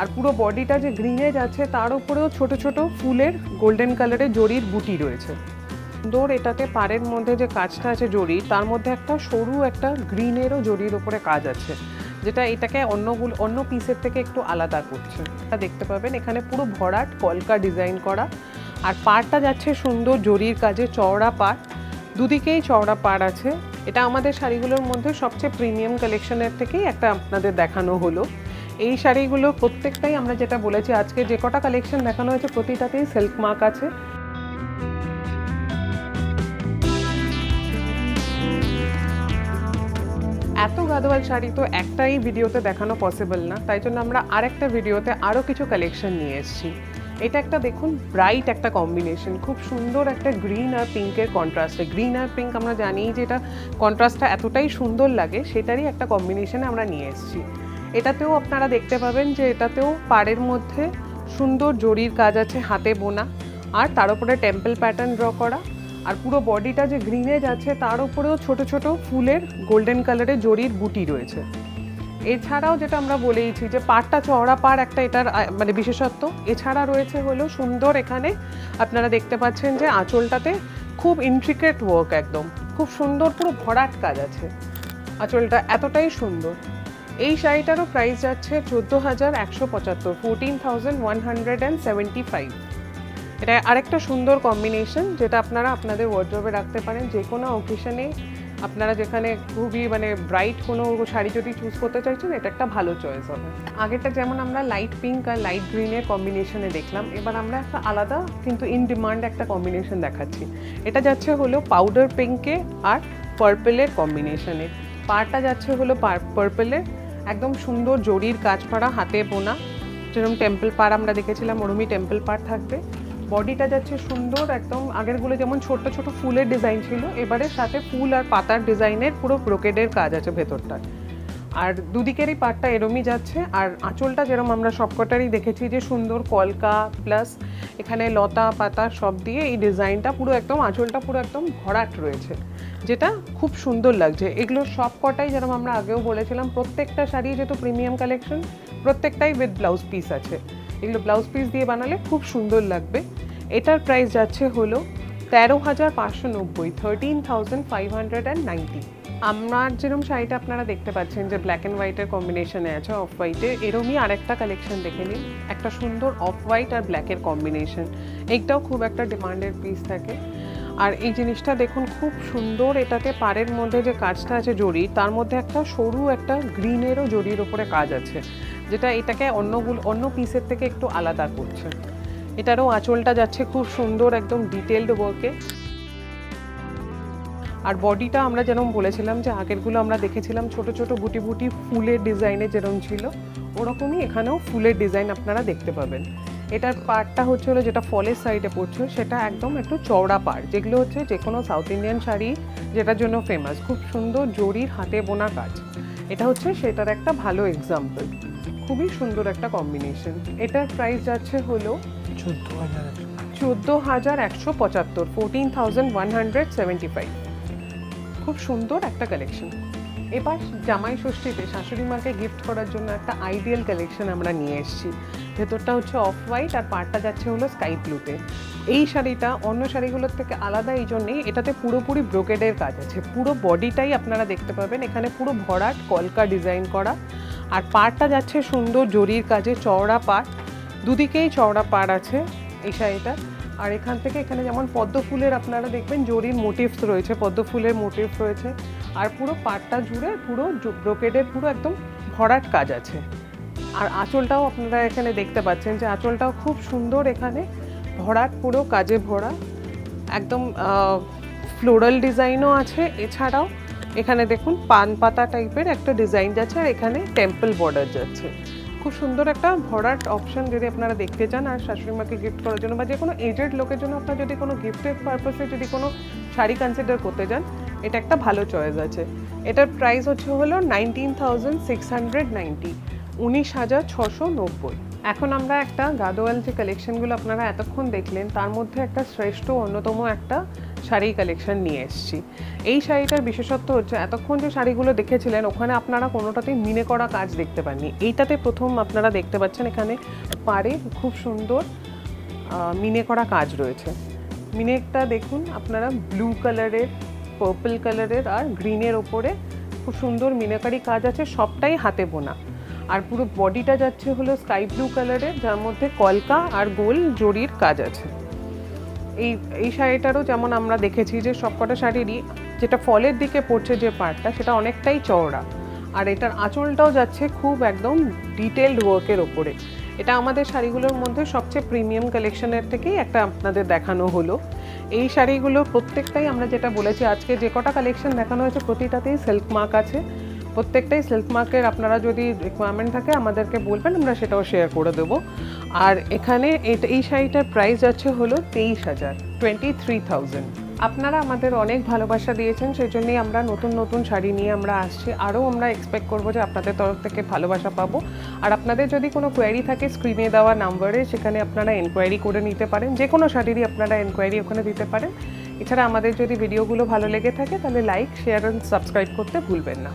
আর পুরো বডিটা যে গ্রিনে যাচ্ছে তার উপরেও ছোট ছোট ফুলের গোল্ডেন কালারের জরির বুটি রয়েছে। সুন্দর এটাতে পাড়ের মধ্যে যে কাজটা আছে জরির, তার মধ্যে একটা সরু একটা গ্রিনেরও জরির উপরে কাজ আছে, যেটা এটাকে অন্য পিসের থেকে একটু আলাদা করছে। এটা দেখতে পাবেন এখানে পুরো ভরাট কলকা ডিজাইন করা, আর পাড়টা যাচ্ছে সুন্দর জরির কাজে, চওড়া পাড়, দুদিকেই চওড়া পাড় আছে। এটা আমাদের শাড়িগুলোর মধ্যে সবচেয়ে প্রিমিয়াম কালেকশনের থেকেই একটা আপনাদের দেখানো হলো। এই শাড়িগুলো প্রত্যেকটাই আমরা যেটা বলেছি আজকে যে কটা কালেকশন দেখানো হয়েছে প্রতিটাতেই সিল্ক মার্ক আছে। এত গাদোয়াল শাড়ি তো একটাই ভিডিওতে দেখানো পসিবল না, তাই জন্য আমরা আরেকটা ভিডিওতে আরও কিছু কালেকশন নিয়ে এসেছি। এটা একটা দেখুন ব্রাইট একটা কম্বিনেশন, খুব সুন্দর একটা গ্রিন আর পিঙ্কের কন্ট্রাস্টে। গ্রিন আর পিঙ্ক আমরা জানি যে এটা কন্ট্রাস্টটা এতটাই সুন্দর লাগে, সেটারই একটা কম্বিনেশনে আমরা নিয়ে এসেছি। এটাতেও আপনারা দেখতে পাবেন যে এটাতেও পাড়ের মধ্যে সুন্দর জরির কাজ আছে, হাতে বোনা, আর তার উপরে টেম্পল প্যাটার্ন ড্র করা, আর পুরো বডিটা যে গ্রিনে যাচ্ছে তার উপরেও ছোট ছোট ফুলের গোল্ডেন কালারের জরির বুটি রয়েছে। এছাড়াও যেটা আমরা বলেইছি যে পাড়টা চওড়া পাড় একটা এটার মানে বিশেষত্ব। এছাড়া রয়েছে হলো সুন্দর এখানে আপনারা দেখতে পাচ্ছেন যে আঁচলটাতে খুব ইন্ট্রিকেট ওয়ার্ক, একদম খুব সুন্দর পুরো ভরাট কাজ আছে, আঁচলটা এতটাই সুন্দর। এই শাড়িটারও প্রাইস যাচ্ছে 14,175, 14,175। এটা আরেকটা সুন্দর কম্বিনেশন, যেটা আপনারা আপনাদের ওয়ার্ড্রোবে রাখতে পারেন যে কোনো অকেশনে। আপনারা যেখানে খুবই মানে ব্রাইট কোনো শাড়ি যদি চুজ করতে চাইছেন, এটা একটা ভালো চয়েস হবে। আগেরটা যেমন আমরা লাইট পিঙ্ক আর লাইট গ্রিনের কম্বিনেশনে দেখলাম, এবার আমরা একটা আলাদা কিন্তু ইন ডিমান্ড একটা কম্বিনেশন দেখাচ্ছি। এটা যাচ্ছে হলো পাউডার পিঙ্কে আর পার্পেলের কম্বিনেশনে। পাড়টা যাচ্ছে হলো পার্পেলের, একদম সুন্দর জরির কাজ করা, হাতে বোনা, যেরকম টেম্পল পাড় আমরা দেখেছিলাম ওরমই টেম্পল পাড় থাকবে। বডিটা যাচ্ছে সুন্দর একদম, আগেরগুলো যেমন ছোট ছোট ফুলের ডিজাইন ছিল, এবারে সাথে ফুল আর পাতার ডিজাইনের পুরো ব্রোকেডের কাজ আছে ভেতরটা, আর দুদিকেরই পাটটা এরমই যাচ্ছে। আর আঁচলটা যেরকম আমরা সবকটারই দেখেছি যে সুন্দর কলকা প্লাস এখানে লতা পাতা সব দিয়ে এই ডিজাইনটা পুরো একদম, আঁচলটা পুরো একদম ভরাট রয়েছে, যেটা খুব সুন্দর লাগছে। এগুলো সবকটাই যেরকম আমরা আগেও বলেছিলাম, প্রত্যেকটা শাড়ি যেহেতু প্রিমিয়াম কালেকশন, প্রত্যেকটাই উইথ ব্লাউজ পিস আছে। এগুলো ব্লাউজ পিস দিয়ে বানালে খুব সুন্দর লাগবে। এটার প্রাইস যাচ্ছে হলো 13,590, 13,590। আমার যেরকম শাড়িটা আপনারা দেখতে পাচ্ছেন যে ব্ল্যাক অ্যান্ড হোয়াইটের কম্বিনেশনে আছে, অফ হোয়াইটে, এরমই আরেকটা কালেকশন দেখে নিন, একটা সুন্দর অফ হোয়াইট আর ব্ল্যাকের কম্বিনেশন। এইটাও খুব একটা ডিমান্ডের পিস থাকে। আর এই জিনিসটা দেখুন খুব সুন্দর, এটাতে পাড়ের মধ্যে যে কাজটা আছে জরি, তার মধ্যে একটা সরু একটা গ্রিনেরও জরির ওপরে কাজ আছে, যেটা এটাকে অন্য পিসের থেকে একটু আলাদা করছে। এটারও আঁচলটা যাচ্ছে খুব সুন্দর একদম ডিটেলড ওয়ার্কে। আর বডিটা আমরা যেরকম বলেছিলাম যে আগেরগুলো আমরা দেখেছিলাম ছোট ছোট বুটি বুটি ফুলের ডিজাইনে যেরকম ছিল, ওরকমই এখানেও ফুলের ডিজাইন আপনারা দেখতে পাবেন। এটার পাড়টা হচ্ছে হলো যেটা ফলের সাইডে পড়ছে, সেটা একদম একটু চওড়া পাড়, যেগুলো হচ্ছে যে কোনো সাউথ ইন্ডিয়ান শাড়ি যেটার জন্য ফেমাস, খুব সুন্দর জরির হাতে বোনা কাজ। এটা হচ্ছে সেটার একটা ভালো এক্সাম্পল, খুবই সুন্দর একটা কম্বিনেশন। এটার প্রাইস যাচ্ছে হলো 14,175, 14,175। খুব সুন্দর একটা কালেকশন। এবার জামাই ষষ্ঠীতে শাশুড়ি মাকে গিফট করার জন্য একটা আইডিয়াল কালেকশন আমরা নিয়ে এসেছি। ভেতরটা হচ্ছে অফ হোয়াইট আর পাড়টা যাচ্ছে হলো স্কাই ব্লুতে। এই শাড়িটা অন্য শাড়িগুলোর থেকে আলাদা এই জন্যেই, এটাতে পুরোপুরি ব্রোকেডের কাজ আছে, পুরো বডিটাই আপনারা দেখতে পাবেন এখানে পুরো ভরাট কলকা ডিজাইন করা, আর পাড়টা যাচ্ছে সুন্দর জরির কাজে, চওড়া পাড়, দুদিকেই চওড়া পাড় আছে এই শাড়িটা। আর এখান থেকে এখানে যেমন পদ্ম ফুলের আপনারা দেখবেন জরির মোটিভস রয়েছে, পদ্ম ফুলের মোটিভ রয়েছে, আর পুরো পাড়টা জুড়ে পুরো ব্রোকেডের পুরো একদম ভরাট কাজ আছে। আর আঁচলটাও আপনারা এখানে দেখতে পাচ্ছেন যে আঁচলটাও খুব সুন্দর, এখানে ভরাট পুরো কাজে ভরা, একদম ফ্লোরাল ডিজাইনও আছে। এছাড়াও এখানে দেখুন পান পাতা টাইপের একটা ডিজাইন যাচ্ছে, আর এখানে টেম্পল বর্ডার যাচ্ছে। খুব সুন্দর একটা ভরাট অপশন যদি আপনারা দেখতে চান আর শাশুড়ি মাকে গিফট করার জন্য, বা যে কোনো এজেড লোকের জন্য আপনারা যদি কোনো গিফটের পারপাসে যদি কোনো শাড়ি কনসিডার করতে যান, এটা একটা ভালো চয়েস আছে। এটার প্রাইস হচ্ছে হলো 19,690, 19,690। এখন আমরা একটা গাদোয়াল যে কালেকশনগুলো আপনারা এতক্ষণ দেখলেন, তার মধ্যে একটা শ্রেষ্ঠ অন্যতম একটা শাড়ি কালেকশন নিয়ে এসেছি। এই শাড়িটার বিশেষত্ব হচ্ছে এতক্ষণ যে শাড়িগুলো দেখেছিলেন ওখানে আপনারা কোনোটাতেই মিনে করা কাজ দেখতে পাননি, এইটাতে প্রথম আপনারা দেখতে পাচ্ছেন এখানে পাড়ে খুব সুন্দর মিনে করা কাজ রয়েছে। মিনেটা দেখুন আপনারা ব্লু কালারের, পার্পল কালারের আর গ্রিনের ওপরে খুব সুন্দর মিনাকারি কাজ আছে, সবটাই হাতে বোনা। আর পুরো বডিটা যাচ্ছে হলো স্কাই ব্লু কালারের, যার মধ্যে কলকা আর গোল জরির কাজ আছে। এই শাড়িটারও যেমন আমরা দেখেছি যে সবকটা শাড়িরই যেটা ফলের দিকে পড়ছে যে পার্টটা সেটা অনেকটাই চওড়া, আর এটার আঁচলটাও যাচ্ছে খুব একদম ডিটেলড ওয়ার্কের ওপরে। এটা আমাদের শাড়িগুলোর মধ্যে সবচেয়ে প্রিমিয়াম কালেকশনের থেকেই একটা আপনাদের দেখানো হলো। এই শাড়িগুলো প্রত্যেকটাই আমরা যেটা বলেছি আজকে যে কটা কালেকশন দেখানো হয়েছে প্রতিটাতেই সিল্ক মার্ক আছে, প্রত্যেকটাই সিল্ক মার্কের। আপনারা যদি রিকোয়ারমেন্ট থাকে আমাদেরকে বলবেন, আমরা সেটাও শেয়ার করে দেবো। আর এখানে এই শাড়িটার প্রাইস যাচ্ছে হলো 23,000, 23,000। আপনারা আমাদের অনেক ভালোবাসা দিয়েছেন, সেই জন্যই আমরা নতুন নতুন শাড়ি নিয়ে আমরা আসছি। আরও আমরা এক্সপেক্ট করবো যে আপনাদের তরফ থেকে ভালোবাসা পাবো। আর আপনাদের যদি কোনো কোয়ারি থাকে স্ক্রিনে দেওয়া নাম্বারে সেখানে আপনারা এনকোয়ারি করে নিতে পারেন, যে কোনো শাড়িরই আপনারা এনকোয়ারি ওখানে দিতে পারেন। এছাড়া আমাদের যদি ভিডিওগুলো ভালো লেগে থাকে তাহলে লাইক, শেয়ার অ্যান্ড সাবস্ক্রাইব করতে ভুলবেন না।